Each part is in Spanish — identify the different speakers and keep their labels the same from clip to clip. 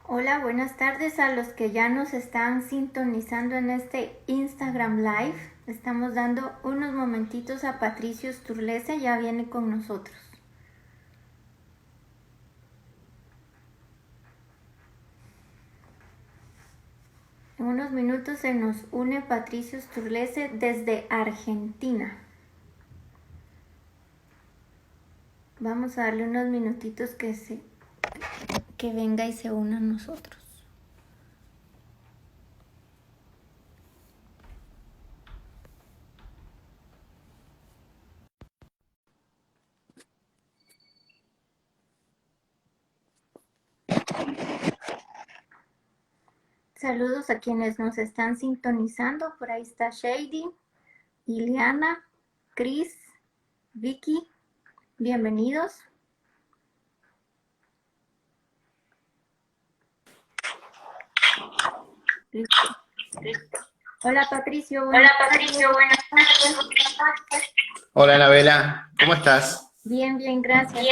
Speaker 1: Hola, buenas tardes a los que ya nos están sintonizando en este Instagram Live. Estamos dando unos momentitos a Patricio Sturlese, ya viene con nosotros. En unos minutos se nos une Patricio Sturlese desde Argentina. Vamos a darle unos minutitos que venga y se una a nosotros. Saludos a quienes nos están sintonizando. Por ahí está Shady, Iliana, Chris, Vicky. Bienvenidos. Listo. Hola Patricio, buenas tardes.
Speaker 2: Hola Anabela, ¿cómo estás?
Speaker 1: Bien, gracias.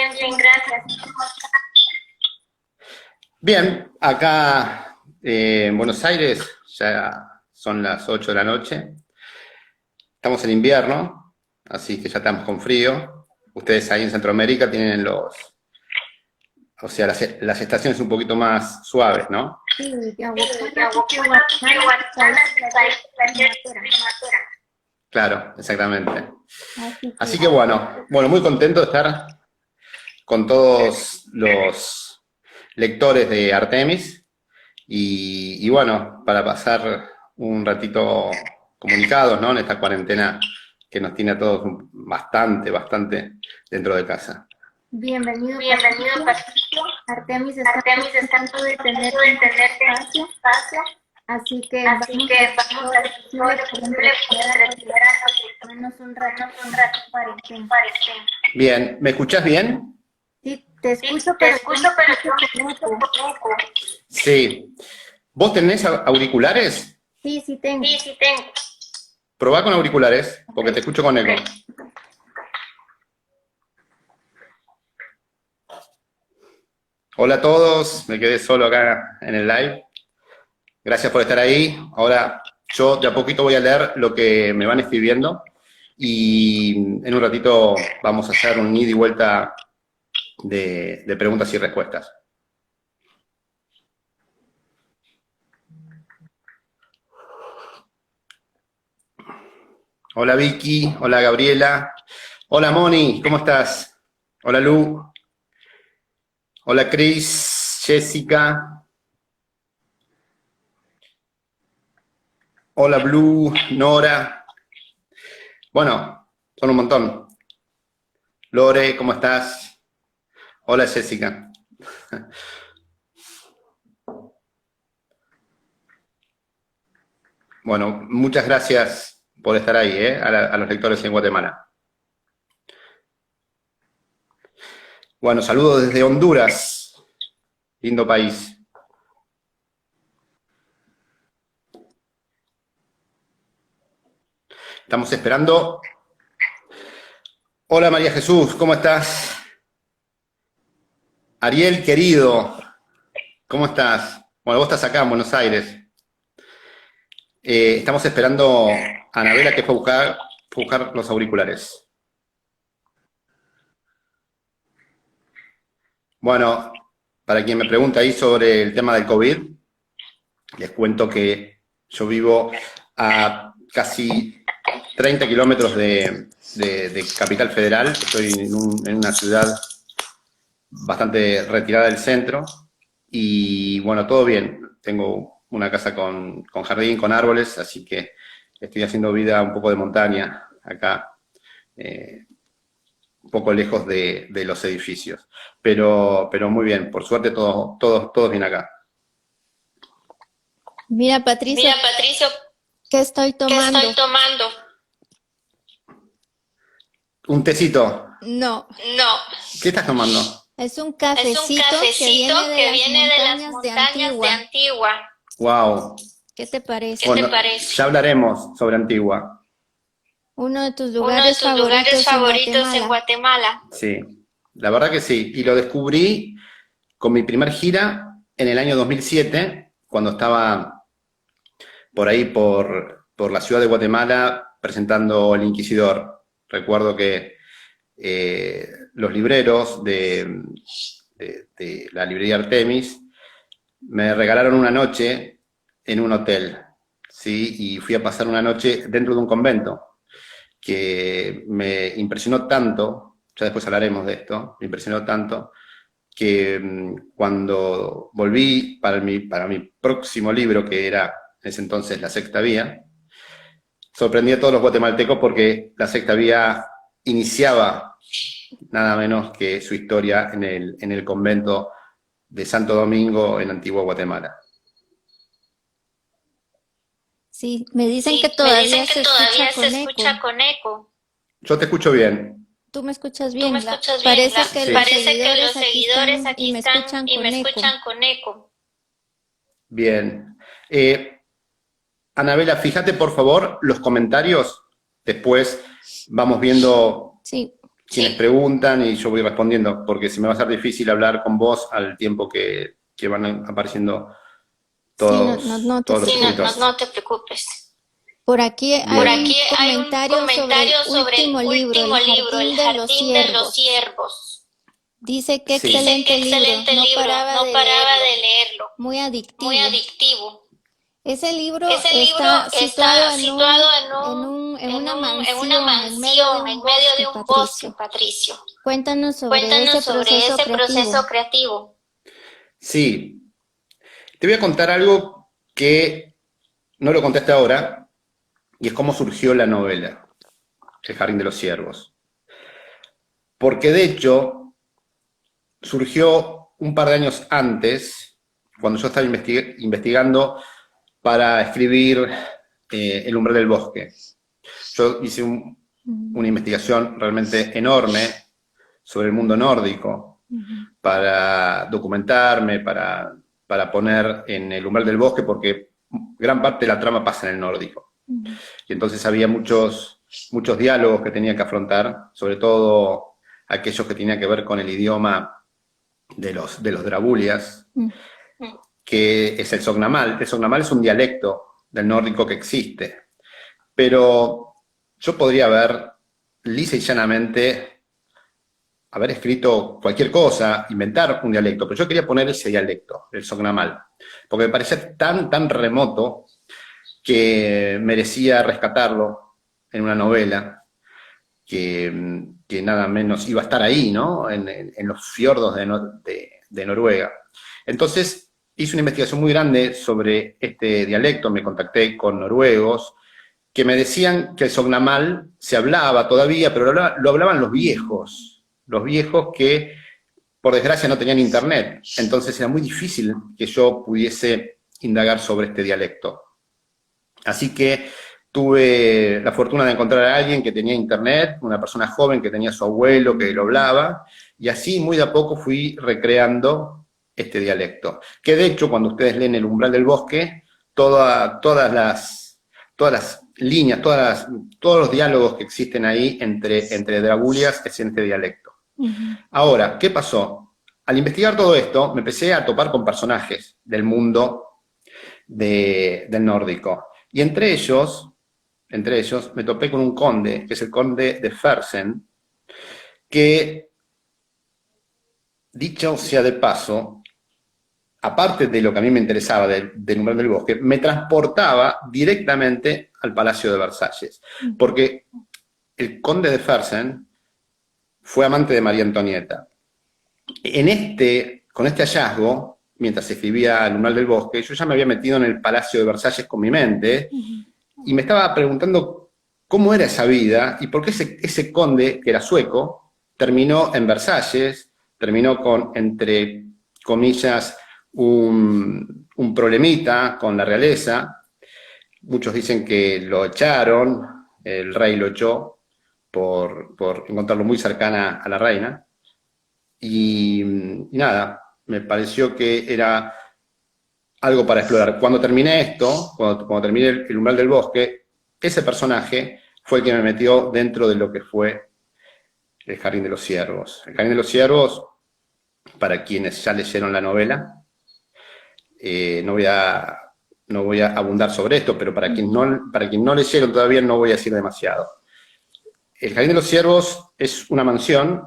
Speaker 2: Bien, acá en Buenos Aires ya son las 8 de la noche. Estamos en invierno, así que ya estamos con frío. Ustedes ahí en Centroamérica tienen las estaciones un poquito más suaves, ¿no?
Speaker 1: Sí,
Speaker 2: Claro, exactamente.
Speaker 1: Así
Speaker 2: Así que bueno, muy contento de estar con todos los lectores de Artemis y bueno, para pasar un ratito comunicados, ¿no? En esta cuarentena que nos tiene a todos bastante dentro de casa.
Speaker 1: Bienvenido Patricio. Artemis está tratando de tener espacio, así que vamos a hacer todo lo posible por menos un rato cuarentena.
Speaker 2: Bien, ¿me escuchás bien?
Speaker 1: Sí, te escucho, pero poco.
Speaker 2: Sí. ¿Vos tenés auriculares?
Speaker 1: Sí, tengo.
Speaker 2: Probá con auriculares, porque te escucho con eco. Hola a todos, me quedé solo acá en el live. Gracias por estar ahí. Ahora yo de a poquito voy a leer lo que me van escribiendo y en un ratito vamos a hacer un ida y vuelta de preguntas y respuestas. Hola Vicky, hola Gabriela, hola Moni, ¿cómo estás? Hola Lu, hola Chris, Jessica, hola Blue, Nora. Bueno, son un montón. Lore, ¿cómo estás? Hola Jessica. Bueno, muchas gracias por estar ahí, a los lectores en Guatemala. Bueno, saludos desde Honduras, lindo país. Estamos esperando. Hola María Jesús, ¿cómo estás? Ariel, querido, ¿cómo estás? Bueno, vos estás acá en Buenos Aires. Estamos esperando a Anabela que fue a buscar los auriculares. Bueno, para quien me pregunta ahí sobre el tema del COVID, les cuento que yo vivo a casi 30 kilómetros de Capital Federal. Estoy en una ciudad bastante retirada del centro y bueno, todo bien. Tengo una casa con jardín, con árboles, así que estoy haciendo vida un poco de montaña acá, un poco lejos de los edificios. Pero muy bien, por suerte todo bien acá.
Speaker 1: Mira, Patricio, ¿qué estoy tomando?
Speaker 2: ¿Un tecito?
Speaker 1: No,
Speaker 2: ¿Qué estás tomando?
Speaker 1: es un cafecito que viene de las montañas de Antigua.
Speaker 2: Wow.
Speaker 1: ¿Qué te parece?
Speaker 2: Bueno, ya hablaremos sobre Antigua.
Speaker 1: Uno de tus lugares favoritos en Guatemala.
Speaker 2: Sí, la verdad que sí. Y lo descubrí con mi primer gira en el año 2007, cuando estaba por ahí, por la ciudad de Guatemala, presentando El Inquisidor. Recuerdo que los libreros de la librería Artemis me regalaron una noche en un hotel, ¿sí? Y fui a pasar una noche dentro de un convento, que me impresionó tanto, ya después hablaremos de esto, me impresionó tanto, que cuando volví para mi próximo libro, que era en ese entonces La Sexta Vía, sorprendí a todos los guatemaltecos porque La Sexta Vía iniciaba nada menos que su historia en el convento de Santo Domingo en Antigua Guatemala.
Speaker 1: Sí, me dicen que
Speaker 3: Me dicen
Speaker 1: todavía
Speaker 3: que
Speaker 1: se
Speaker 3: todavía
Speaker 1: escucha
Speaker 3: se
Speaker 1: con
Speaker 3: escucha
Speaker 1: eco.
Speaker 3: con eco.
Speaker 2: Yo te escucho bien.
Speaker 1: ¿Tú me escuchas
Speaker 3: ¿Tú
Speaker 1: bien?
Speaker 3: me escuchas bien?
Speaker 1: Parece que
Speaker 2: Sí.
Speaker 1: los
Speaker 3: Parece que los
Speaker 1: seguidores aquí
Speaker 3: seguidores
Speaker 1: están y
Speaker 3: aquí
Speaker 1: me
Speaker 3: están
Speaker 1: escuchan
Speaker 3: y
Speaker 1: con
Speaker 3: me
Speaker 1: eco.
Speaker 3: escuchan con eco.
Speaker 2: Bien. Anabela, fíjate por favor los comentarios, después vamos viendo
Speaker 1: Sí,
Speaker 2: quienes
Speaker 3: Sí.
Speaker 2: preguntan y yo voy respondiendo, porque se me va a hacer difícil hablar con vos al tiempo que van apareciendo
Speaker 1: sí, no te
Speaker 2: todos los
Speaker 3: Sí, no,
Speaker 2: escritos.
Speaker 3: no te preocupes.
Speaker 1: Por aquí
Speaker 3: Por
Speaker 1: hay un
Speaker 3: aquí hay un
Speaker 1: comentario
Speaker 3: comentario
Speaker 1: sobre el último libro, El Jardín de los Ciervos.
Speaker 3: Ciervos.
Speaker 1: Dice que
Speaker 2: Sí.
Speaker 3: Dice
Speaker 1: excelente
Speaker 3: que
Speaker 1: libro,
Speaker 3: excelente
Speaker 1: no
Speaker 3: libro,
Speaker 1: paraba
Speaker 3: no
Speaker 1: de
Speaker 3: paraba
Speaker 1: leerlo.
Speaker 3: de leerlo.
Speaker 1: Muy adictivo.
Speaker 3: Muy adictivo.
Speaker 1: Ese libro
Speaker 3: Ese libro
Speaker 1: está situado
Speaker 3: está
Speaker 1: en
Speaker 3: situado
Speaker 1: en una
Speaker 3: en una
Speaker 1: mansión,
Speaker 3: mansión, en medio de un bosque,
Speaker 1: Patricio.
Speaker 3: Patricio.
Speaker 1: Cuéntanos sobre
Speaker 3: Cuéntanos
Speaker 1: ese
Speaker 3: sobre
Speaker 1: proceso
Speaker 3: ese
Speaker 1: creativo.
Speaker 3: proceso creativo.
Speaker 2: Sí, te voy a contar algo que no lo conté hasta ahora, y es cómo surgió la novela, El Jardín de los Ciervos. Porque de hecho, surgió un par de años antes, cuando yo estaba investigando para escribir El Umbral del Bosque. Yo hice una investigación realmente enorme sobre el mundo nórdico, para documentarme, para poner en El Umbral del Bosque, porque gran parte de la trama pasa en el nórdico. Y entonces había muchos diálogos que tenía que afrontar, sobre todo aquellos que tenían que ver con el idioma de los dravulias, que es el sognamal. El sognamal es un dialecto del nórdico que existe, pero yo podría haber lisa y llanamente haber escrito cualquier cosa, inventar un dialecto, pero yo quería poner ese dialecto, el sognamal, porque me parecía tan remoto que merecía rescatarlo en una novela, que nada menos iba a estar ahí, ¿no? En los fiordos de Noruega. Entonces hice una investigación muy grande sobre este dialecto, me contacté con noruegos, que me decían que el sognamal se hablaba todavía, pero lo hablaban los viejos que por desgracia no tenían internet, entonces era muy difícil que yo pudiese indagar sobre este dialecto. Así que tuve la fortuna de encontrar a alguien que tenía internet, una persona joven que tenía su abuelo que lo hablaba, y así muy de a poco fui recreando este dialecto. Que de hecho, cuando ustedes leen El Umbral del Bosque, todas las líneas, todos los diálogos que existen ahí entre dragulias es en este dialecto. Ahora, ¿qué pasó? Al investigar todo esto, me empecé a topar con personajes del mundo del nórdico. Y entre ellos me topé con un conde, que es el conde de Fersen, que, dicho sea de paso, aparte de lo que a mí me interesaba del Umbral del Bosque, me transportaba directamente al Palacio de Versalles, porque el conde de Fersen fue amante de María Antonieta. Con este hallazgo, mientras escribía El Umbral del Bosque, yo ya me había metido en el Palacio de Versalles con mi mente, y me estaba preguntando cómo era esa vida, y por qué ese conde, que era sueco, terminó en Versalles, terminó con, entre comillas, un problemita con la realeza. Muchos dicen que lo echaron, el rey lo echó por encontrarlo muy cercana a la reina. Y nada, me pareció que era algo para explorar. Cuando terminé esto, cuando terminé El Umbral del Bosque, ese personaje fue el que me metió dentro de lo que fue El Jardín de los Ciervos. El Jardín de los Ciervos, para quienes ya leyeron la novela, no voy a abundar sobre esto, pero para quien no leyeron todavía no voy a decir demasiado. El Jardín de los Ciervos es una mansión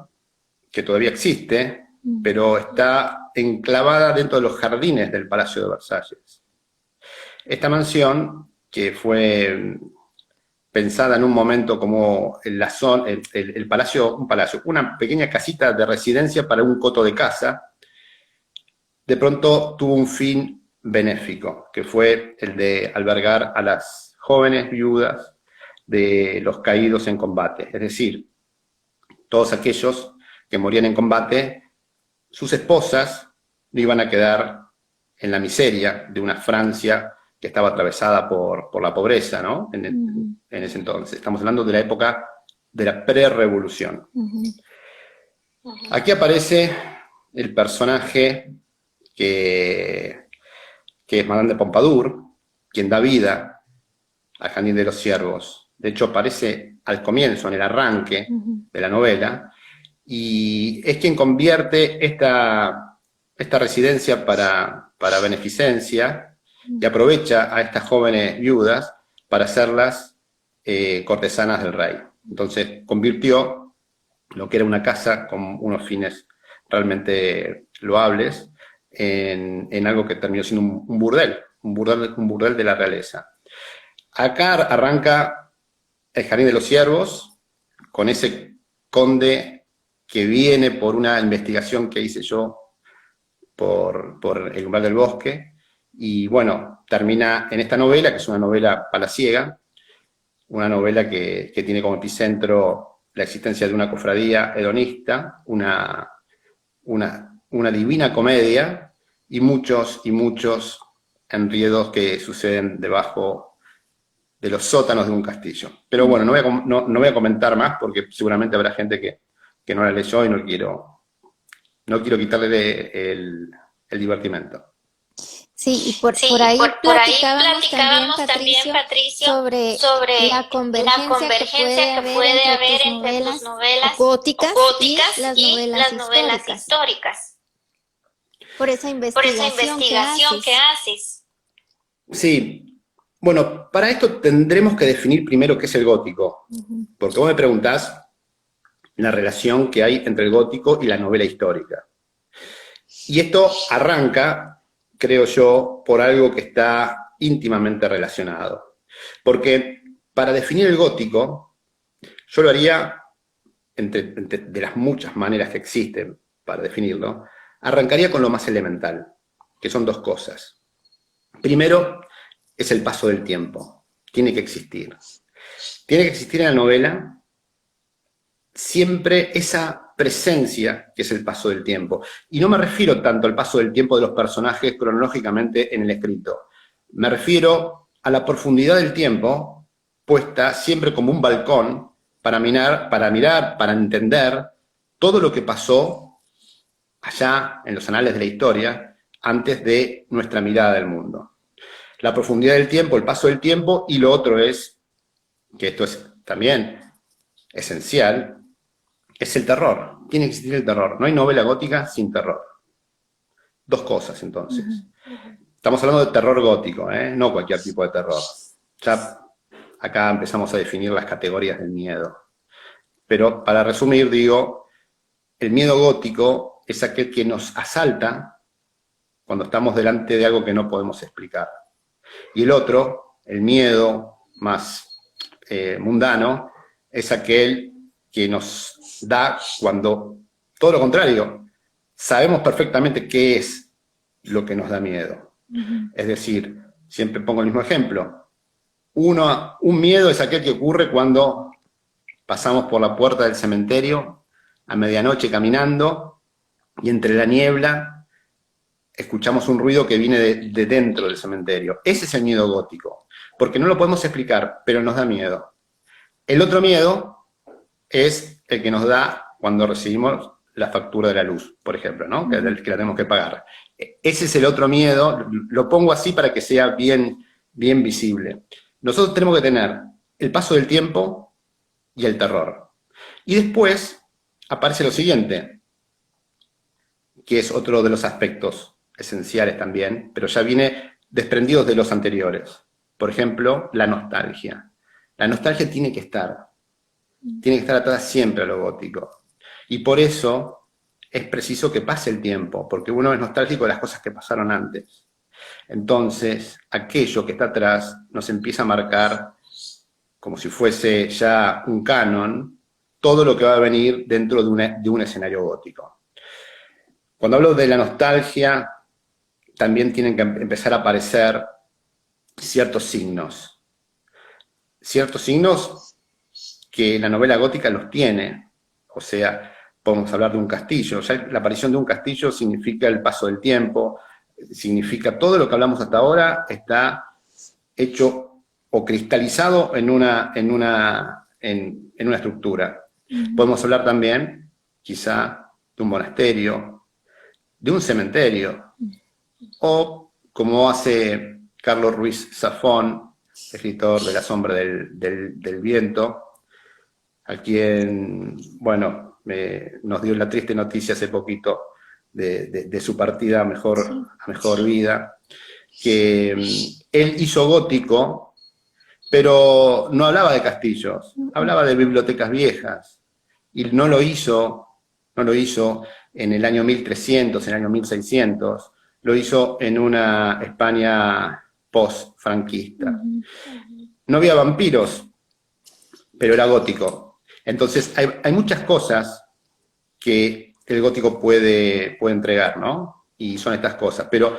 Speaker 2: que todavía existe, pero está enclavada dentro de los jardines del Palacio de Versalles. Esta mansión, que fue pensada en un momento como en la zona, el palacio, una pequeña casita de residencia para un coto de caza, de pronto tuvo un fin benéfico, que fue el de albergar a las jóvenes viudas de los caídos en combate. Es decir, todos aquellos que morían en combate, sus esposas no iban a quedar en la miseria de una Francia que estaba atravesada por la pobreza, ¿no? En ese entonces. Estamos hablando de la época de la pre-revolución. Aquí aparece el personaje que es Madame de Pompadour, quien da vida al Jardín de los Ciervos. De hecho, aparece al comienzo, en el arranque de la novela, y es quien convierte esta residencia para beneficencia y aprovecha a estas jóvenes viudas para hacerlas cortesanas del rey. Entonces convirtió lo que era una casa con unos fines realmente loables en algo que terminó siendo un burdel de la realeza. Acá arranca el Jardín de los Ciervos, con ese conde que viene por una investigación que hice yo por el umbral del bosque, y bueno, termina en esta novela, que es una novela palaciega, una novela que tiene como epicentro la existencia de una cofradía hedonista, una divina comedia, y muchos enredos que suceden debajo de los sótanos de un castillo. Pero bueno, no voy a comentar más, porque seguramente habrá gente que no la leyó y no quiero quitarle el divertimento.
Speaker 1: Sí, y por ahí platicábamos también, Patricio, sobre la convergencia que puede haber entre tus novelas góticas y las novelas históricas. Por esa investigación que haces.
Speaker 2: Sí. Bueno, para esto tendremos que definir primero qué es el gótico. Porque vos me preguntás la relación que hay entre el gótico y la novela histórica. Y esto arranca, creo yo, por algo que está íntimamente relacionado. Porque para definir el gótico, yo lo haría, de las muchas maneras que existen para definirlo, arrancaría con lo más elemental, que son dos cosas. Primero, es el paso del tiempo. Tiene que existir. Tiene que existir en la novela siempre esa presencia que es el paso del tiempo. Y no me refiero tanto al paso del tiempo de los personajes cronológicamente en el escrito. Me refiero a la profundidad del tiempo puesta siempre como un balcón para mirar, para entender todo lo que pasó allá en los anales de la historia antes de nuestra mirada del mundo. La profundidad del tiempo, el paso del tiempo, y lo otro es, que esto es también esencial, es el terror. Tiene que existir el terror. No hay novela gótica sin terror. Dos cosas, entonces. Estamos hablando de terror gótico, no cualquier tipo de terror. Ya acá empezamos a definir las categorías del miedo. Pero para resumir, digo, el miedo gótico es aquel que nos asalta cuando estamos delante de algo que no podemos explicar. Y el otro, el miedo más mundano, es aquel que nos da cuando, todo lo contrario, sabemos perfectamente qué es lo que nos da miedo. Es decir, siempre pongo el mismo ejemplo. Un miedo es aquel que ocurre cuando pasamos por la puerta del cementerio a medianoche caminando y entre la niebla escuchamos un ruido que viene de dentro del cementerio. Ese es el miedo gótico, porque no lo podemos explicar, pero nos da miedo. El otro miedo es el que nos da cuando recibimos la factura de la luz, por ejemplo, ¿no? Que la tenemos que pagar. Ese es el otro miedo, lo pongo así para que sea bien visible. Nosotros tenemos que tener el paso del tiempo y el terror. Y después aparece lo siguiente, que es otro de los aspectos esenciales también, pero ya viene desprendidos de los anteriores. Por ejemplo, la nostalgia. La nostalgia tiene que estar atada siempre a lo gótico. Y por eso es preciso que pase el tiempo, porque uno es nostálgico de las cosas que pasaron antes. Entonces, aquello que está atrás nos empieza a marcar, como si fuese ya un canon, todo lo que va a venir dentro de un escenario gótico. Cuando hablo de la nostalgia, también tienen que empezar a aparecer ciertos signos. Ciertos signos que la novela gótica los tiene. O sea, podemos hablar de un castillo. Ya la aparición de un castillo significa el paso del tiempo, significa todo lo que hablamos hasta ahora está hecho o cristalizado en una estructura. Podemos hablar también, quizá, de un monasterio, de un cementerio, o como hace Carlos Ruiz Zafón, escritor de La sombra del viento, a quien, bueno, nos dio la triste noticia hace poquito de su partida a mejor vida, que él hizo gótico, pero no hablaba de castillos, hablaba de bibliotecas viejas, y no lo hizo en el año 1300, en el año 1600, lo hizo en una España post-franquista. No había vampiros, pero era gótico. Entonces hay muchas cosas que el gótico puede entregar, ¿no? Y son estas cosas, pero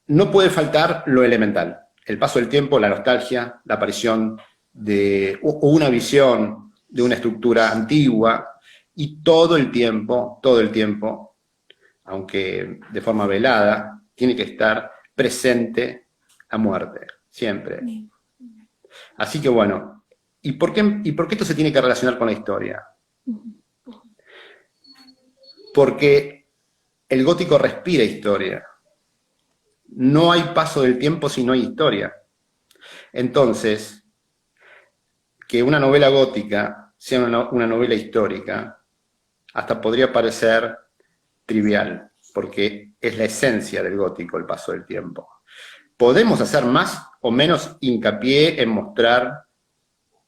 Speaker 2: no puede faltar lo elemental. El paso del tiempo, la nostalgia, la aparición de una visión de una estructura antigua, y todo el tiempo, aunque de forma velada, tiene que estar presente la muerte, siempre. Así que bueno, ¿y por qué esto se tiene que relacionar con la historia? Porque el gótico respira historia. No hay paso del tiempo si no hay historia. Entonces, que una novela gótica sea una novela histórica, hasta podría parecer trivial, porque es la esencia del gótico, el paso del tiempo. Podemos hacer más o menos hincapié en mostrar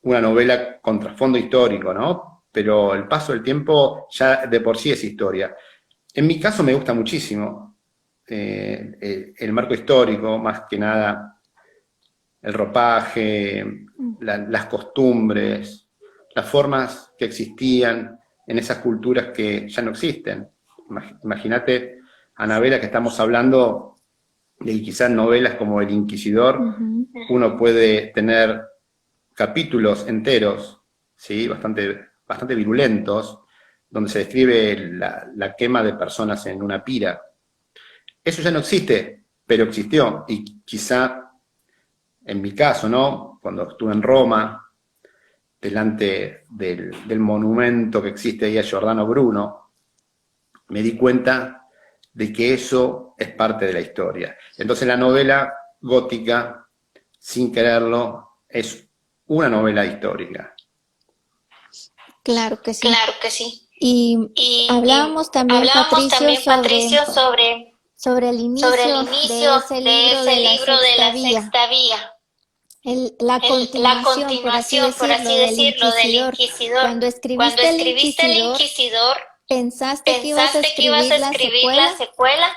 Speaker 2: una novela con trasfondo histórico, ¿no? Pero el paso del tiempo ya de por sí es historia. En mi caso me gusta muchísimo el marco histórico, más que nada el ropaje, las costumbres, las formas que existían en esas culturas que ya no existen. Imagínate, Anabela, que estamos hablando de quizás novelas como El Inquisidor, uno puede tener capítulos enteros, ¿sí? bastante virulentos, donde se describe la quema de personas en una pira. Eso ya no existe, pero existió, y quizá, en mi caso, ¿no? Cuando estuve en Roma, delante del monumento que existe ahí a Giordano Bruno, me di cuenta de que eso es parte de la historia. Entonces la novela gótica, sin quererlo, es una novela histórica.
Speaker 3: Claro que sí. Claro que sí.
Speaker 1: Y hablábamos también, Patricio, sobre el inicio de ese libro de la Sexta Vía. La continuación, por así decirlo, del Inquisidor. Cuando escribiste El Inquisidor, ¿pensaste que ibas a escribir la secuela?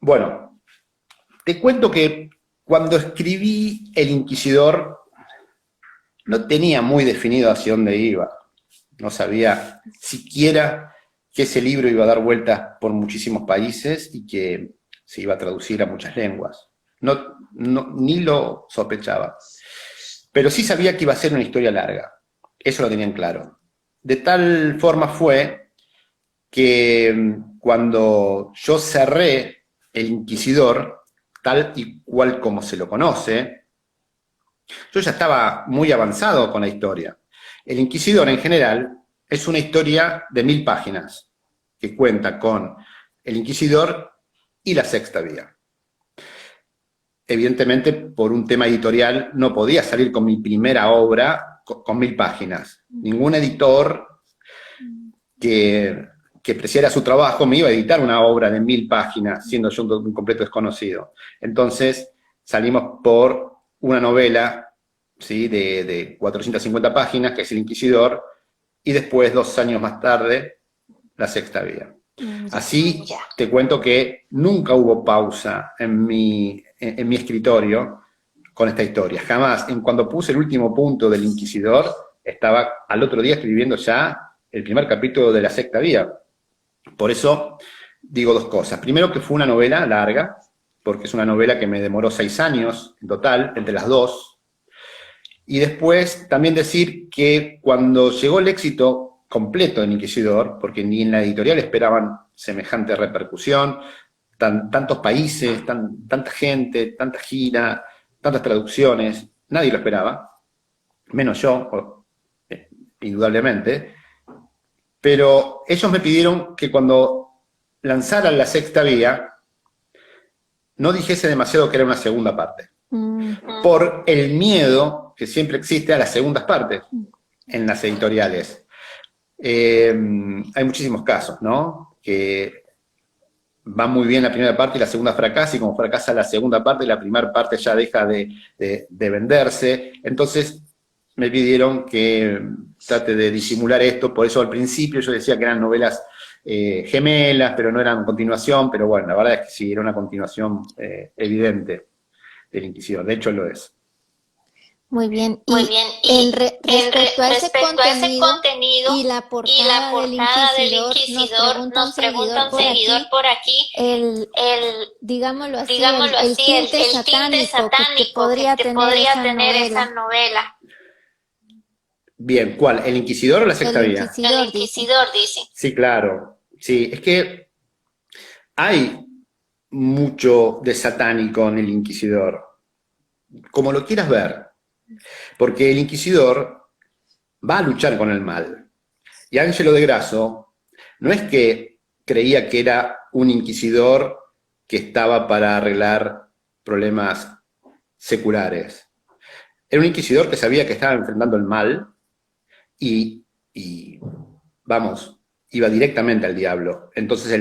Speaker 2: Bueno, te cuento que cuando escribí El Inquisidor no tenía muy definido hacia dónde iba. No sabía siquiera que ese libro iba a dar vueltas por muchísimos países y que se iba a traducir a muchas lenguas. Ni lo sospechaba. Pero sí sabía que iba a ser una historia larga. Eso lo tenían claro. De tal forma fue que cuando yo cerré El Inquisidor, tal y cual como se lo conoce, yo ya estaba muy avanzado con la historia. El Inquisidor, en general, es una historia de 1000 páginas, que cuenta con el Inquisidor y la Sexta Vía. Evidentemente, por un tema editorial, no podía salir con mi primera obra con 1000 páginas. Ningún editor que que apreciara su trabajo, me iba a editar una obra de 1000 páginas, siendo yo un completo desconocido. Entonces, salimos por una novela, ¿sí?, de 450 páginas, que es El Inquisidor, y después, 2 años más tarde, La Sexta Vía. Así, te cuento que nunca hubo pausa en mi escritorio con esta historia. Jamás. Cuando puse el último punto del Inquisidor, estaba al otro día escribiendo ya el primer capítulo de La Sexta Vía. Por eso digo 2 cosas. Primero, que fue una novela larga, porque es una novela que me demoró 6 años en total, entre las 2. Y después también decir que cuando llegó el éxito completo del Inquisidor, porque ni en la editorial esperaban semejante repercusión, tantos países, tanta gente, tanta gira, tantas traducciones, nadie lo esperaba, menos yo, indudablemente, pero ellos me pidieron que cuando lanzaran La Sexta Vía, no dijese demasiado que era una segunda parte, por el miedo que siempre existe a las segundas partes en las editoriales. Hay muchísimos casos, ¿no?, que va muy bien la primera parte y la segunda fracasa, y como fracasa la segunda parte, la primera parte ya deja de venderse. Entonces me pidieron que trate de disimular esto, por eso al principio yo decía que eran novelas gemelas, pero no eran continuación, pero bueno, la verdad es que sí, era una continuación evidente del Inquisidor, de hecho lo es.
Speaker 3: Muy bien. Y respecto a ese contenido
Speaker 1: y la portada
Speaker 3: del Inquisidor, nos pregunta un seguidor por aquí,
Speaker 1: digámoslo así,
Speaker 3: el
Speaker 1: tinte
Speaker 3: satánico
Speaker 1: que podría tener
Speaker 3: esa novela.
Speaker 2: Bien, ¿cuál? ¿El Inquisidor o La Sexta Vía?
Speaker 3: El Inquisidor, dice.
Speaker 2: Sí, claro. Sí, es que hay mucho de satánico en el Inquisidor, como lo quieras ver, porque el Inquisidor va a luchar con el mal. Y Angelo de Grasso no es que creía que era un inquisidor que estaba para arreglar problemas seculares. Era un inquisidor que sabía que estaba enfrentando el mal y vamos, iba directamente al diablo. Entonces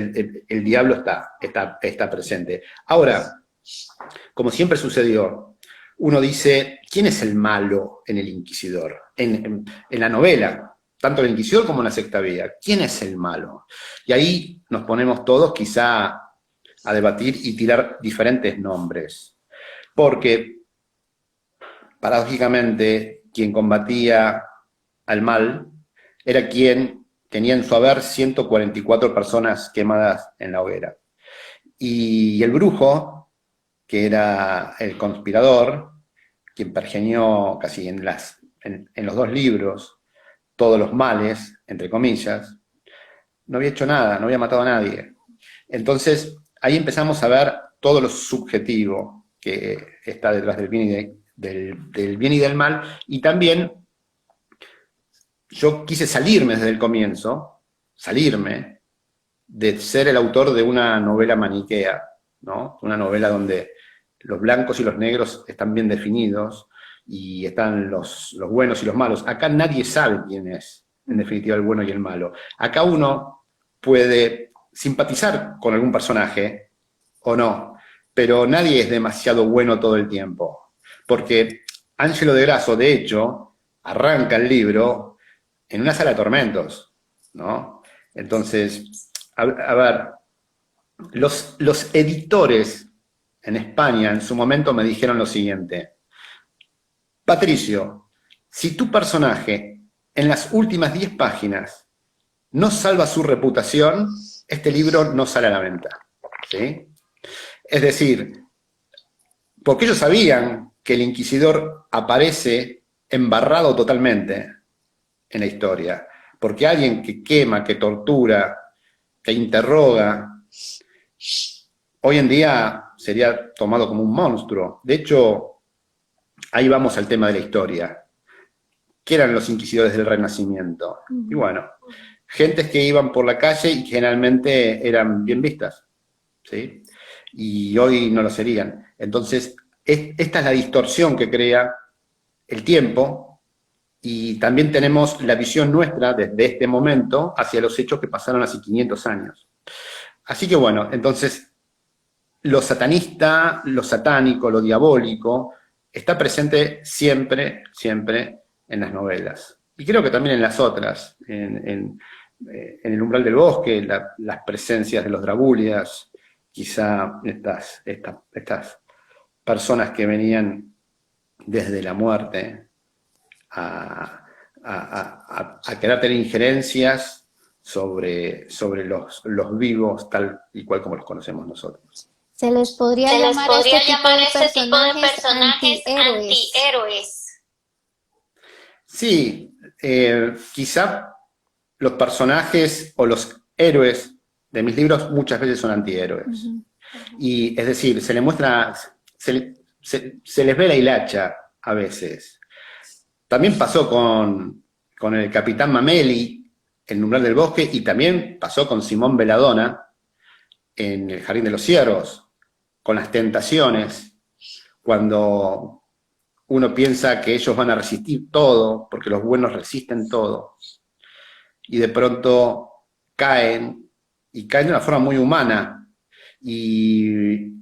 Speaker 2: el diablo está presente. Ahora, como siempre sucedió, uno dice, ¿quién es el malo en el Inquisidor? En la novela, tanto el Inquisidor como en La Sexta Vía. ¿Quién es el malo? Y ahí nos ponemos todos quizá a debatir y tirar diferentes nombres. Porque, paradójicamente, quien combatía al mal era quien tenía en su haber 144 personas quemadas en la hoguera. Y el brujo, que era el conspirador, quien pergeñó casi en los 2 libros todos los males, entre comillas, no había hecho nada, no había matado a nadie. Entonces, ahí empezamos a ver todo lo subjetivo que está detrás del bien y del mal, y también yo quise salirme desde el comienzo, de ser el autor de una novela maniquea, ¿no? Una novela donde los blancos y los negros están bien definidos y están los buenos y los malos. Acá nadie sabe quién es, en definitiva, el bueno y el malo. Acá uno puede simpatizar con algún personaje o no, pero nadie es demasiado bueno todo el tiempo. Porque Angelo de Grasso, de hecho, arranca el libro en una sala de tormentos, ¿no? Entonces, a ver, los editores en España en su momento me dijeron lo siguiente: Patricio, si tu personaje en las últimas 10 páginas no salva su reputación, este libro no sale a la venta, ¿sí? Es decir, porque ellos sabían que el Inquisidor aparece embarrado totalmente en la historia, porque alguien que quema, que tortura, que interroga, hoy en día sería tomado como un monstruo. De hecho, ahí vamos al tema de la historia. ¿Qué eran los inquisidores del Renacimiento? Y bueno, gentes que iban por la calle y que generalmente eran bien vistas, ¿sí? Y hoy no lo serían. Entonces, esta es la distorsión que crea el tiempo y también tenemos la visión nuestra desde este momento hacia los hechos que pasaron hace 500 años. Así que bueno, entonces, lo satanista, lo satánico, lo diabólico, está presente siempre, siempre en las novelas. Y creo que también en las otras, en El umbral del bosque, las presencias de los dragúlidas, quizá estas personas que venían desde la muerte a querer tener injerencias sobre los vivos tal y cual como los conocemos nosotros.
Speaker 1: Se les podría
Speaker 3: Se les
Speaker 1: llamar
Speaker 3: podría
Speaker 1: este
Speaker 3: llamar
Speaker 1: tipo de
Speaker 3: este tipo de
Speaker 1: personajes
Speaker 3: personajes
Speaker 1: antihéroes.
Speaker 3: antihéroes.
Speaker 2: Sí, quizá los personajes o los héroes de mis libros muchas veces son antihéroes.
Speaker 1: Ujú.
Speaker 2: Y es decir, se les muestra, se les ve la hilacha a veces. También pasó con el Capitán Mameli en El umbral del bosque, y también pasó con Simón Belladonna en El jardín de los ciervos, con las tentaciones, cuando uno piensa que ellos van a resistir todo, porque los buenos resisten todo, y de pronto caen, y caen de una forma muy humana, y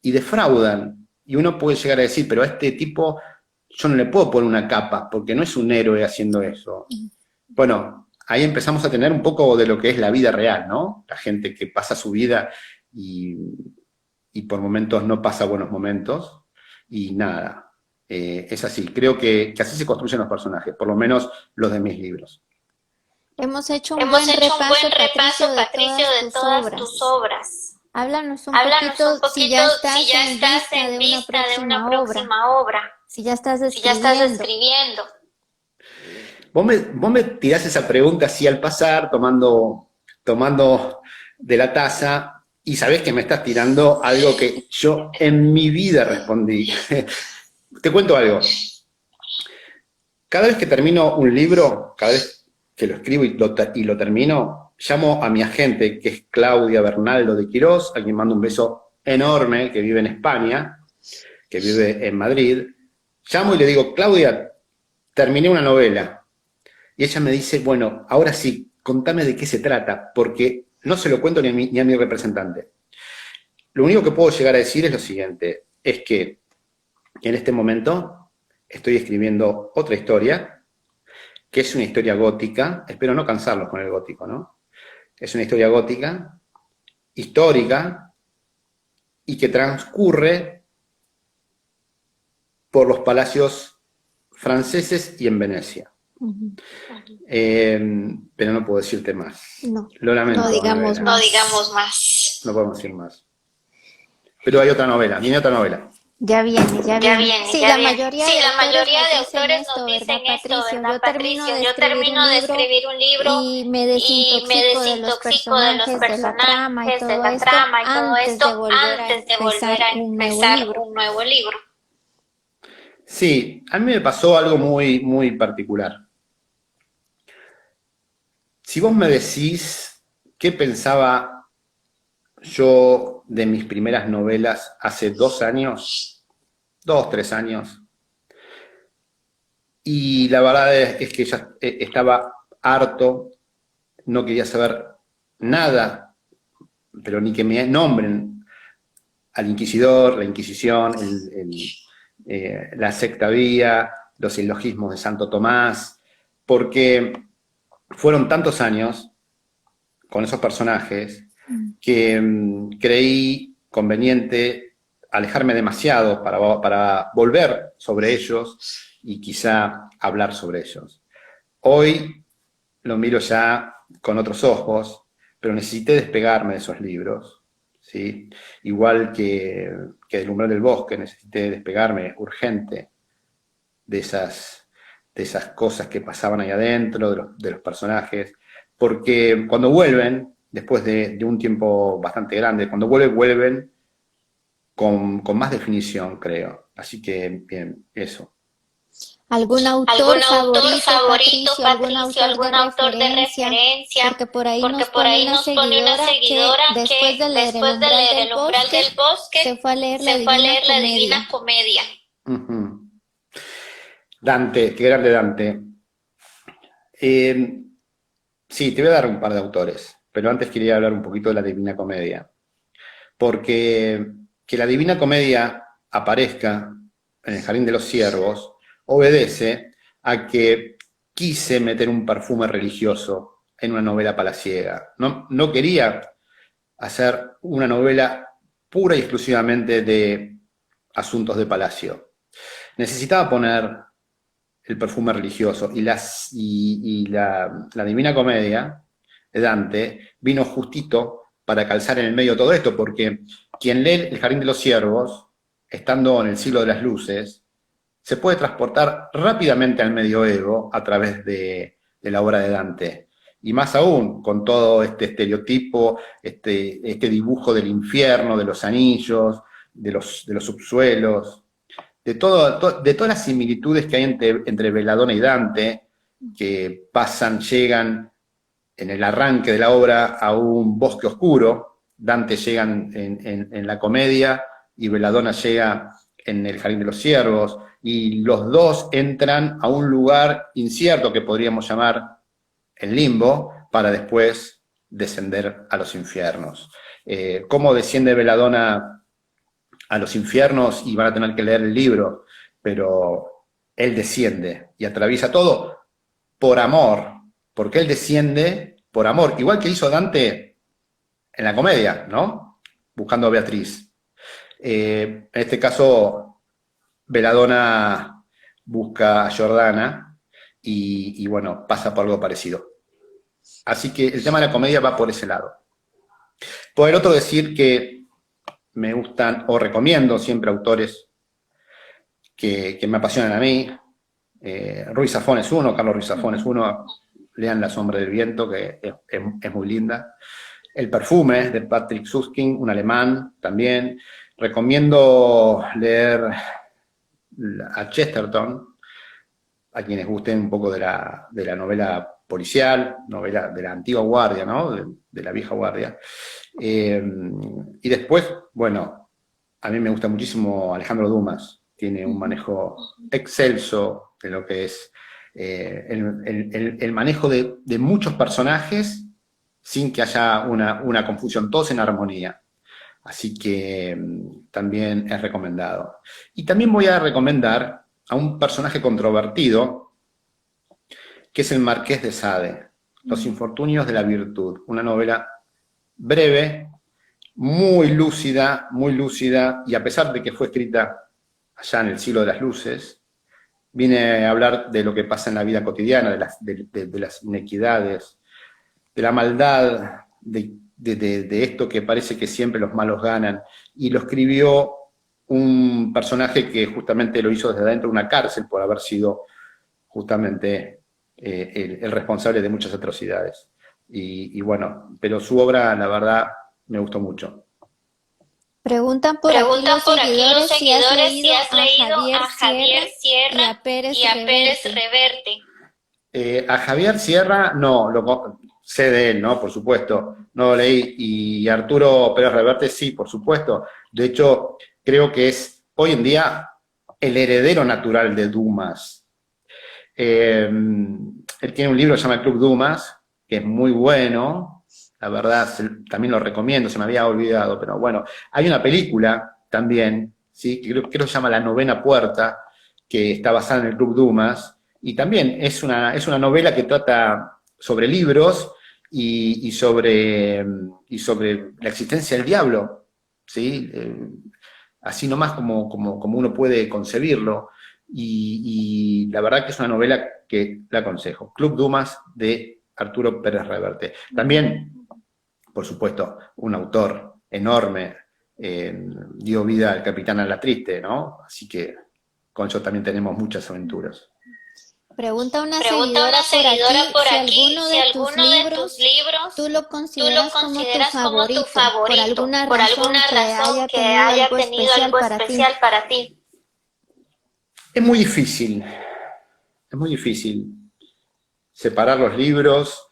Speaker 2: defraudan, y uno puede llegar a decir, pero a este tipo yo no le puedo poner una capa, porque no es un héroe haciendo eso. Bueno, ahí empezamos a tener un poco de lo que es la vida real, ¿no? La gente que pasa su vida y por momentos no pasa buenos momentos, y nada, es así. Creo que así se construyen los personajes, por lo menos los de mis libros.
Speaker 1: Hemos hecho un
Speaker 3: Hemos
Speaker 1: buen
Speaker 3: hecho un buen
Speaker 1: repaso,
Speaker 3: repaso, Patricio, de todas tus obras.
Speaker 1: Háblanos un
Speaker 3: Háblanos
Speaker 1: poquito
Speaker 3: un poquito
Speaker 1: si ya estás
Speaker 3: en vista de una
Speaker 1: obra,
Speaker 3: próxima obra,
Speaker 1: si ya estás
Speaker 3: si ya estás
Speaker 1: escribiendo.
Speaker 3: escribiendo.
Speaker 2: Vos me tirás esa pregunta así al pasar, tomando de la taza, y sabés que me estás tirando algo que yo en mi vida respondí. Te cuento algo. Cada vez que termino un libro, cada vez que lo escribo y lo termino, llamo a mi agente, que es Claudia Bernaldo de Quirós, a quien mando un beso enorme, que vive en España, que vive en Madrid. Llamo y le digo, Claudia, terminé una novela. Y ella me dice, bueno, ahora sí, contame de qué se trata, porque no se lo cuento ni a mi representante. Lo único que puedo llegar a decir es lo siguiente, es que en este momento estoy escribiendo otra historia, que es una historia gótica, espero no cansarlos con el gótico, ¿no? Es una historia gótica, histórica, y que transcurre por los palacios franceses y en Venecia.
Speaker 1: Ujú.
Speaker 2: Pero no puedo decirte más.
Speaker 1: No,
Speaker 2: Lo lamento.
Speaker 1: no digamos
Speaker 2: Novela.
Speaker 3: No digamos más.
Speaker 2: No podemos decir más. Pero hay otra novela, viene otra novela.
Speaker 1: ya viene. Sí,
Speaker 3: ya
Speaker 1: la
Speaker 3: viene.
Speaker 1: mayoría
Speaker 3: Sí,
Speaker 1: de
Speaker 3: la mayoría de
Speaker 1: autores
Speaker 3: autores nos dicen
Speaker 1: ¿verdad,
Speaker 3: esto,
Speaker 1: Patricio?
Speaker 3: ¿verdad, Patricio? Yo termino de escribir un libro
Speaker 1: y me
Speaker 3: y me
Speaker 1: desintoxico de los personajes, de la trama y todo esto
Speaker 3: antes de volver a empezar un nuevo libro.
Speaker 2: Sí, a mí me pasó algo muy, muy particular. Si vos me decís qué pensaba yo de mis primeras novelas hace 2 años, 2, 3 años, y la verdad es que ya estaba harto, no quería saber nada, pero ni que me nombren al inquisidor, la Inquisición, la secta vía, los silogismos de Santo Tomás, porque fueron tantos años con esos personajes que creí conveniente alejarme demasiado para volver sobre ellos y quizá hablar sobre ellos. Hoy lo miro ya con otros ojos, pero necesité despegarme de esos libros, ¿sí? Igual que del umbral del bosque, necesité despegarme urgente de esas cosas que pasaban ahí adentro, de los personajes, porque cuando vuelven, después de un tiempo bastante grande, cuando vuelven con más definición, creo. Así que, bien, eso.
Speaker 1: ¿Algún autor favorito, Patricio? ¿Algún autor de referencia? Porque por ahí nos pone una seguidora que después de leer El umbral del bosque se fue a leer la Divina Comedia.
Speaker 2: Dante, qué grande Dante. Sí, te voy a dar un par de autores, pero antes quería hablar un poquito de la Divina Comedia, porque que la Divina Comedia aparezca en el Jardín de los Ciervos obedece a que quise meter un perfume religioso en una novela palaciega. No quería hacer una novela pura y exclusivamente de asuntos de palacio. Necesitaba poner el perfume religioso y la Divina Comedia de Dante vino justito para calzar en el medio de todo esto, porque quien lee el Jardín de los Ciervos, estando en el siglo de las luces, se puede transportar rápidamente al medioevo a través de la obra de Dante. Y más aún, con todo este estereotipo, este dibujo del infierno, de los anillos, de los subsuelos, de todas las similitudes que hay entre Belladonna y Dante, que llegan en el arranque de la obra a un bosque oscuro. Dante llega en la comedia y Belladonna llega en el Jardín de los Ciervos, y los dos entran a un lugar incierto que podríamos llamar el limbo, para después descender a los infiernos. ¿Cómo desciende Belladonna a los infiernos? Y van a tener que leer el libro, pero él desciende y atraviesa todo por amor, porque él desciende por amor, igual que hizo Dante en la comedia, ¿no? Buscando a Beatriz. En este caso, Belladonna busca a Jordana y bueno, pasa por algo parecido. Así que el tema de la comedia va por ese lado. Por el otro, decir que me gustan, o recomiendo siempre autores que me apasionan a mí. Ruiz Zafón es uno, Carlos Ruiz Zafón es uno. Lean La sombra del viento, que es muy linda. El perfume, de Patrick Süskind, un alemán también. Recomiendo leer a Chesterton, a quienes gusten un poco de la novela policial, novela de la antigua guardia, ¿no? De la vieja guardia. Y después, bueno, a mí me gusta muchísimo Alejandro Dumas. Tiene un manejo excelso de lo que es el manejo de muchos personajes sin que haya una confusión, todos en armonía. Así que también es recomendado. Y también voy a recomendar a un personaje controvertido, que es el Marqués de Sade, Los infortunios de la virtud, una novela breve, muy lúcida, y a pesar de que fue escrita allá en el siglo de las luces, viene a hablar de lo que pasa en la vida cotidiana, de las inequidades, de la maldad, de esto que parece que siempre los malos ganan, y lo escribió un personaje que justamente lo hizo desde adentro de una cárcel por haber sido justamente el responsable de muchas atrocidades. Y bueno, pero su obra, la verdad, me gustó mucho.
Speaker 1: Preguntan por aquí los seguidores si has leído a Javier Sierra y a Pérez Reverte.
Speaker 2: A Javier Sierra, no, sé de él, ¿no? Por supuesto, no lo leí. Y Arturo Pérez Reverte, sí, por supuesto. De hecho, creo que es hoy en día el heredero natural de Dumas. Él tiene un libro que se llama El Club Dumas, que es muy bueno, la verdad, también lo recomiendo, se me había olvidado, pero bueno, hay una película también, ¿sí? Que creo que se llama La novena puerta, que está basada en El Club Dumas, y también es una novela que trata sobre libros y sobre la existencia del diablo, ¿sí? Así nomás como uno puede concebirlo, y la verdad que es una novela que la aconsejo. Club Dumas, de Arturo Pérez Reverte. También, por supuesto, un autor enorme, dio vida al Capitán Alatriste, ¿no? Así que con eso también tenemos muchas aventuras.
Speaker 1: Pregunta una seguidora por aquí si alguno de tus libros tú lo consideras como tu favorito, por alguna razón que haya tenido algo especial para ti.
Speaker 2: Es muy difícil separar los libros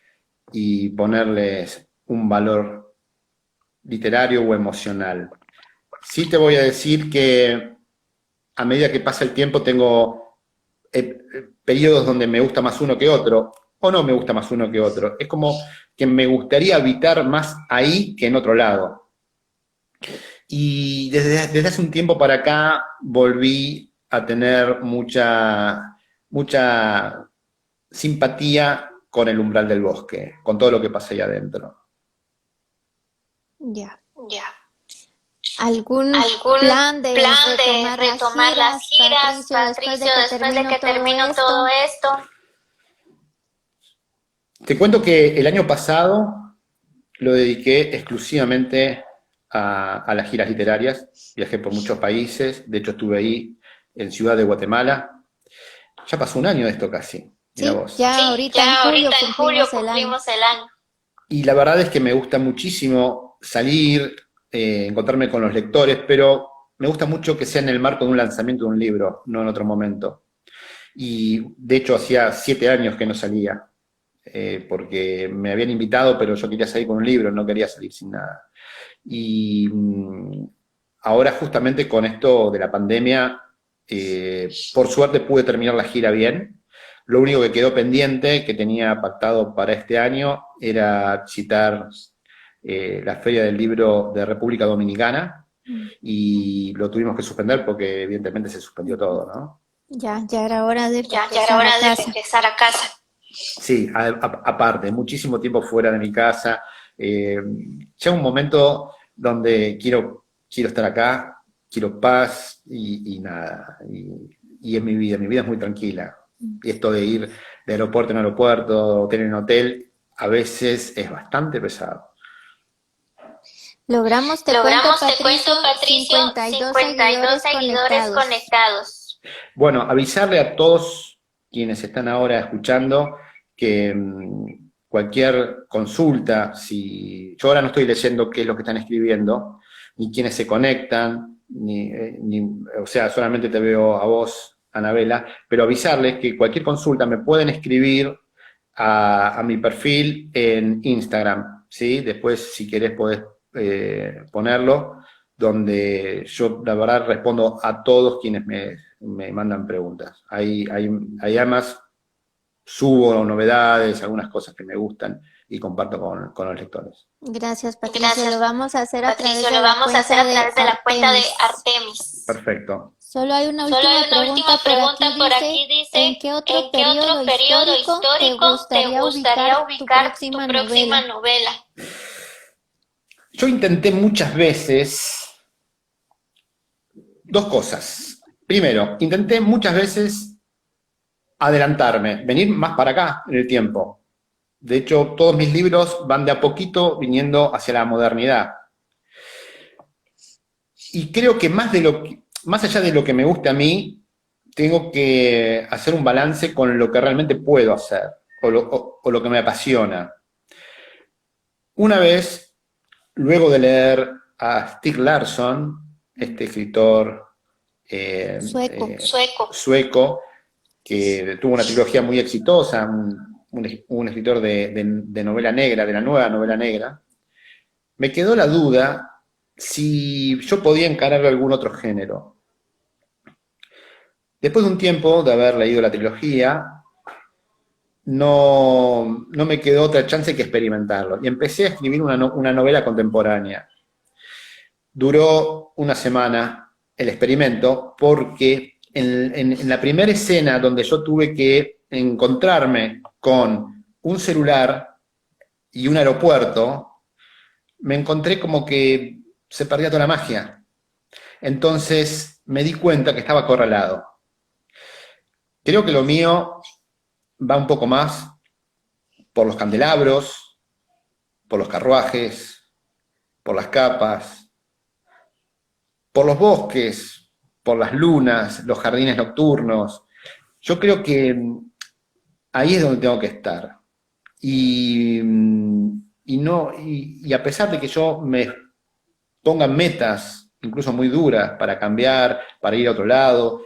Speaker 2: y ponerles un valor literario o emocional. Sí te voy a decir que a medida que pasa el tiempo tengo periodos donde me gusta más uno que otro. o no me gusta más uno que otro. Es como que me gustaría habitar más ahí que en otro lado. Y desde hace un tiempo para acá volví a tener mucha simpatía con el umbral del bosque, con todo lo que pasa ahí adentro.
Speaker 1: Ya.
Speaker 3: Ya.
Speaker 1: ¿Algún plan de retomar las giras, Patricio, después de que termino todo esto?
Speaker 2: Te cuento que el año pasado lo dediqué exclusivamente a las giras literarias. Viajé por muchos países, de hecho estuve ahí en Ciudad de Guatemala. Ya pasó un año de esto casi, mira vos.
Speaker 1: Ya ahorita en julio cumplimos el año.
Speaker 2: Y la verdad es que me gusta muchísimo salir, encontrarme con los lectores, pero me gusta mucho que sea en el marco de un lanzamiento de un libro, no en otro momento. Y de hecho hacía 7 años que no salía, porque me habían invitado, pero yo quería salir con un libro, no quería salir sin nada. Y ahora justamente con esto de la pandemia, por suerte pude terminar la gira bien. Lo único que quedó pendiente, que tenía pactado para este año, era citar la Feria del Libro de República Dominicana, y lo tuvimos que suspender porque evidentemente se suspendió todo, ¿no?
Speaker 1: Ya era hora de
Speaker 3: regresar a casa.
Speaker 2: Sí, aparte, muchísimo tiempo fuera de mi casa. Llega un momento donde quiero estar acá, quiero paz y nada. Y en mi vida es muy tranquila. Y esto de ir de aeropuerto en aeropuerto, hotel en hotel, a veces es bastante pesado.
Speaker 1: Logramos, te cuento, Patricio, 52 seguidores conectados.
Speaker 2: Bueno, avisarle a todos quienes están ahora escuchando que cualquier consulta, si yo ahora no estoy leyendo qué es lo que están escribiendo, ni quiénes se conectan, o sea, solamente te veo a vos, Anabela, pero avisarles que cualquier consulta me pueden escribir a mi perfil en Instagram, ¿sí? Después, si querés, podés ponerlo, donde yo, la verdad, respondo a todos quienes me mandan preguntas. Ahí además subo novedades, algunas cosas que me gustan y comparto con los lectores.
Speaker 1: Gracias, Patricio. Lo vamos a hacer a través de
Speaker 3: la cuenta de Artemis.
Speaker 2: Perfecto.
Speaker 1: Solo hay una última pregunta por aquí. Dice, ¿en qué otro periodo histórico te gustaría ubicar tu próxima novela?
Speaker 2: Yo intenté muchas veces 2 cosas. Primero, intenté muchas veces adelantarme, venir más para acá en el tiempo. De hecho, todos mis libros van de a poquito viniendo hacia la modernidad. Y creo que más allá de lo que me guste a mí, tengo que hacer un balance con lo que realmente puedo hacer, o lo que me apasiona. Una vez, luego de leer a Stieg Larsson, este escritor sueco, que tuvo una trilogía muy exitosa, un escritor de novela negra, de la nueva novela negra, me quedó la duda si yo podía encarar algún otro género. Después de un tiempo de haber leído la trilogía, no me quedó otra chance que experimentarlo. Y empecé a escribir una novela contemporánea. Duró una semana el experimento porque en la primera escena donde yo tuve que encontrarme con un celular y un aeropuerto, me encontré como que se perdía toda la magia. Entonces me di cuenta que estaba acorralado. Creo que lo mío va un poco más por los candelabros, por los carruajes, por las capas, por los bosques, por las lunas, los jardines nocturnos. Yo creo que ahí es donde tengo que estar. Y a pesar de que yo me ponga metas, incluso muy duras, para cambiar, para ir a otro lado,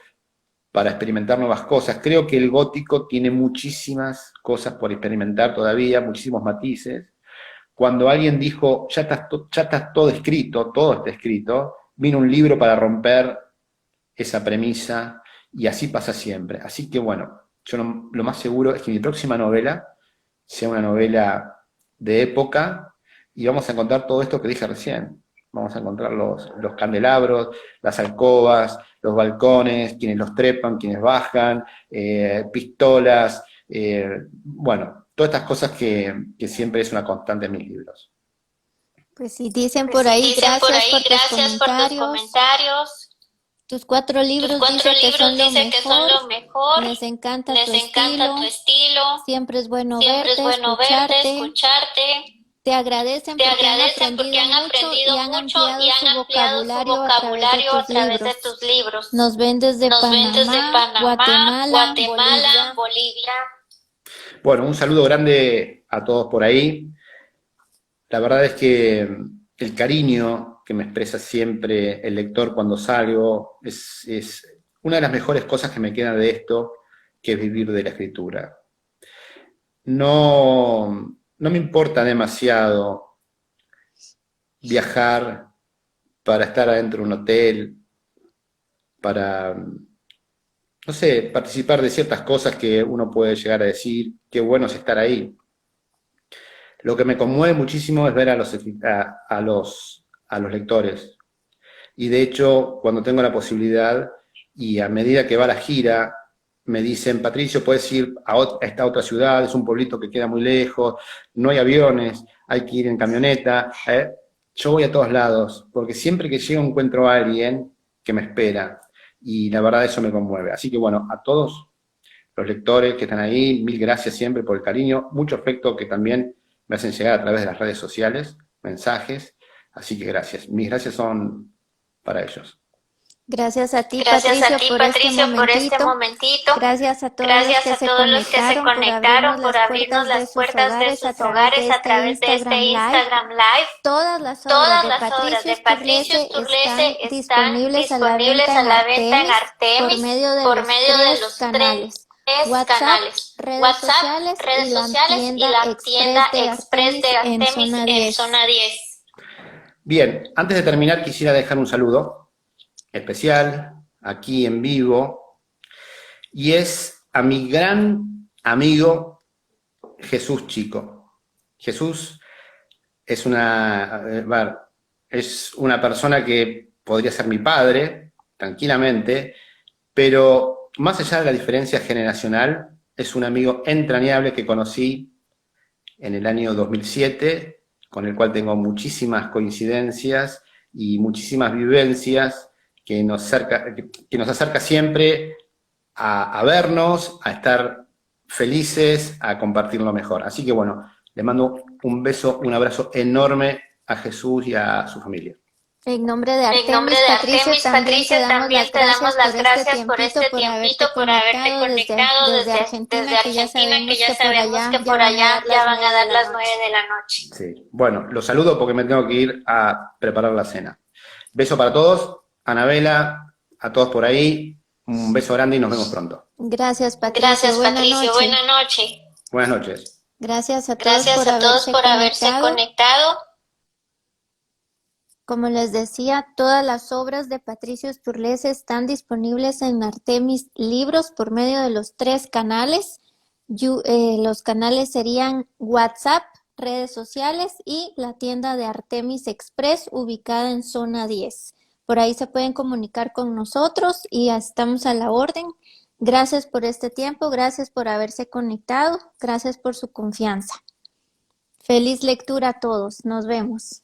Speaker 2: para experimentar nuevas cosas, creo que el gótico tiene muchísimas cosas por experimentar todavía, muchísimos matices. Cuando alguien dijo, ya está todo escrito, todo está escrito, vino un libro para romper esa premisa, y así pasa siempre. Así que bueno, yo lo más seguro es que mi próxima novela sea una novela de época, y vamos a encontrar todo esto que dije recién. Vamos a encontrar los candelabros, las alcobas, los balcones, quienes los trepan, quienes bajan, pistolas, bueno, todas estas cosas que siempre es una constante en mis libros.
Speaker 1: Pues sí, dicen por ahí,
Speaker 3: gracias por tus comentarios.
Speaker 1: Tus 4 libros dicen que son lo mejor. Les encanta tu estilo. Siempre es bueno verte, escucharte. Te agradecen porque han aprendido mucho y han ampliado su vocabulario a través de tus libros. Nos ven desde Panamá, Guatemala, Bolivia.
Speaker 2: Bueno, un saludo grande a todos por ahí. La verdad es que el cariño que me expresa siempre el lector cuando salgo es una de las mejores cosas que me quedan de esto, que es vivir de la escritura. No me importa demasiado viajar para estar adentro de un hotel, para, no sé, participar de ciertas cosas que uno puede llegar a decir, qué bueno es estar ahí. Lo que me conmueve muchísimo es ver a los lectores. Y de hecho, cuando tengo la posibilidad, y a medida que va la gira, me dicen, Patricio, puedes ir a esta otra ciudad, es un pueblito que queda muy lejos, no hay aviones, hay que ir en camioneta. Yo voy a todos lados, porque siempre que llego encuentro a alguien que me espera, y la verdad eso me conmueve. Así que bueno, a todos los lectores que están ahí, mil gracias siempre por el cariño, mucho afecto que también me hacen llegar a través de las redes sociales, mensajes, así que gracias. Mis gracias son para ellos.
Speaker 1: Gracias a ti, Patricio, por este momentito. Gracias a todos los que se conectaron por abrirnos las puertas de sus hogares a través de este Instagram Live. Todas las obras de Patricio Turlese están disponibles a la venta en Artemis por medio de los 3 canales: WhatsApp, redes sociales y la tienda Express de Artemis en zona 10.
Speaker 2: Bien, antes de terminar quisiera dejar un saludo especial, aquí en vivo, y es a mi gran amigo Jesús Chico. Jesús es una persona que podría ser mi padre, tranquilamente, pero más allá de la diferencia generacional, es un amigo entrañable que conocí en el año 2007, con el cual tengo muchísimas coincidencias y muchísimas vivencias que nos acerca siempre a vernos, a estar felices, a compartir lo mejor. Así que bueno, le mando un beso, un abrazo enorme a Jesús y a su familia.
Speaker 1: En nombre de Artemis, Patricio, también te damos las gracias por este tiempito, por haberte conectado desde Argentina, que ya sabemos que por allá ya van a dar las 9 de la noche.
Speaker 2: Sí, bueno, los saludo porque me tengo que ir a preparar la cena. Beso para todos. Anabela, a todos por ahí, un beso grande y nos vemos pronto.
Speaker 1: Gracias, Patricio.
Speaker 3: Buenas noches.
Speaker 2: Buenas noches.
Speaker 1: Gracias a todos por haberse conectado. Como les decía, todas las obras de Patricio Turlese están disponibles en Artemis Libros por medio de los 3 canales. Los canales serían WhatsApp, redes sociales y la tienda de Artemis Express ubicada en zona 10. Por ahí se pueden comunicar con nosotros y estamos a la orden. Gracias por este tiempo, gracias por haberse conectado, gracias por su confianza. Feliz lectura a todos, nos vemos.